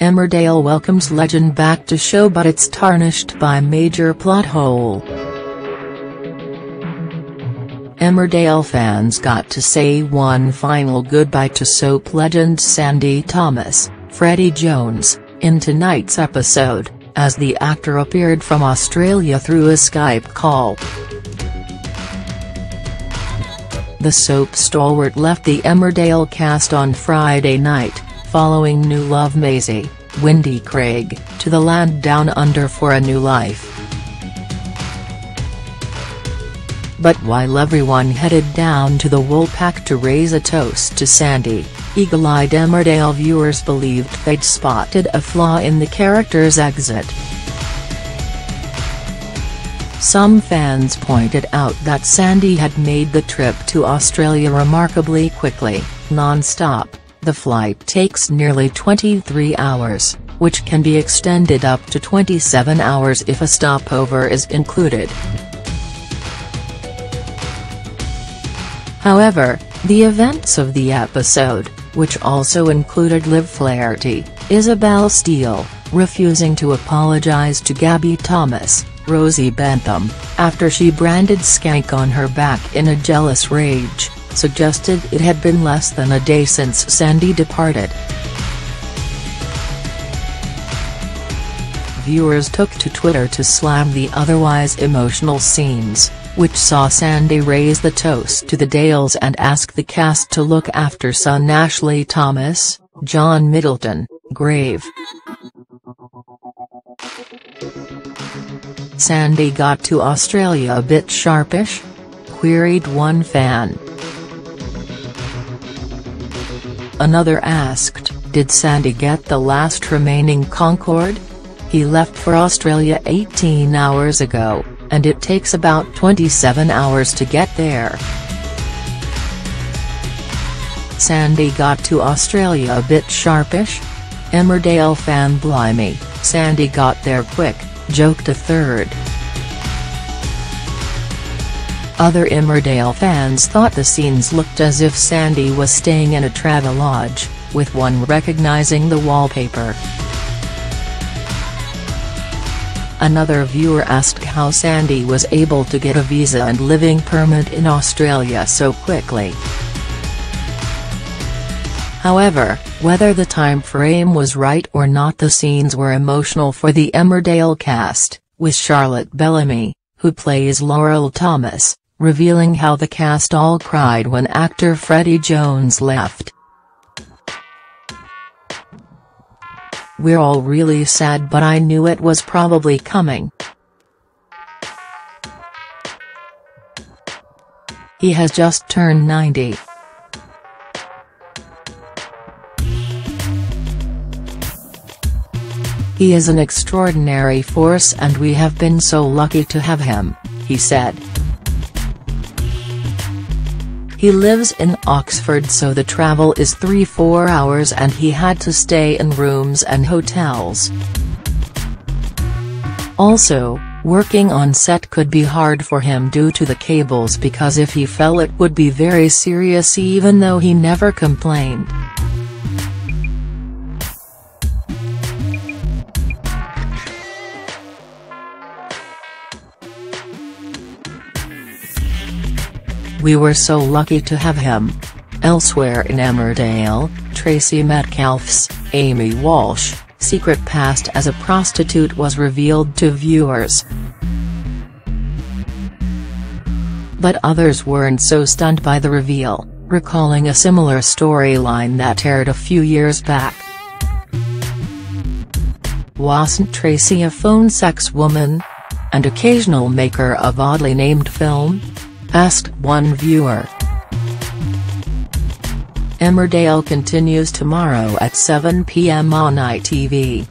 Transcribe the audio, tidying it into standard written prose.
Emmerdale welcomes legend back to show, but it's tarnished by major plot hole. Emmerdale fans got to say one final goodbye to soap legend Sandy Thomas, Freddie Jones, in tonight's episode, as the actor appeared from Australia through a Skype call. The soap stalwart left the Emmerdale cast on Friday night, following new love Maisie, Wendy Craig, to the land down under for a new life. But while everyone headed down to the Woolpack to raise a toast to Sandy, eagle-eyed Emmerdale viewers believed they'd spotted a flaw in the character's exit. Some fans pointed out that Sandy had made the trip to Australia remarkably quickly, non-stop. The flight takes nearly 23 hours, which can be extended up to 27 hours if a stopover is included. However, the events of the episode, which also included Liv Flaherty, Isabel Steele, refusing to apologize to Gabby Thomas, Rosie Bentham, after she branded Skank on her back in a jealous rage, suggested it had been less than a day since Sandy departed. Viewers took to Twitter to slam the otherwise emotional scenes, which saw Sandy raise the toast to the Dales and ask the cast to look after son Ashley Thomas, John Middleton, grave. "Sandy got to Australia a bit sharpish?" queried one fan. Another asked, "Did Sandy get the last remaining Concorde? He left for Australia 18 hours ago, and it takes about 27 hours to get there." "Sandy got to Australia a bit sharpish? Emmerdale fan blimey, Sandy got there quick," joked a third. Other Emmerdale fans thought the scenes looked as if Sandy was staying in a Travelodge, with one recognizing the wallpaper. Another viewer asked how Sandy was able to get a visa and living permit in Australia so quickly. However, whether the time frame was right or not, the scenes were emotional for the Emmerdale cast, with Charlotte Bellamy, who plays Laurel Thomas, revealing how the cast all cried when actor Freddie Jones left. "We're all really sad, but I knew it was probably coming. He has just turned 90. He is an extraordinary force and we have been so lucky to have him," he said. He lives in Oxford, so the travel is 3–4 hours and he had to stay in rooms and hotels. Also, working on set could be hard for him due to the cables, because if he fell it would be very serious, even though he never complained. "We were so lucky to have him." Elsewhere in Emmerdale, Tracy Metcalfe's, Amy Walsh, secret past as a prostitute was revealed to viewers. But others weren't so stunned by the reveal, recalling a similar storyline that aired a few years back. "Wasn't Tracy a phone sex woman? And occasional maker of oddly named film?" asked one viewer. Emmerdale continues tomorrow at 7 p.m. on ITV.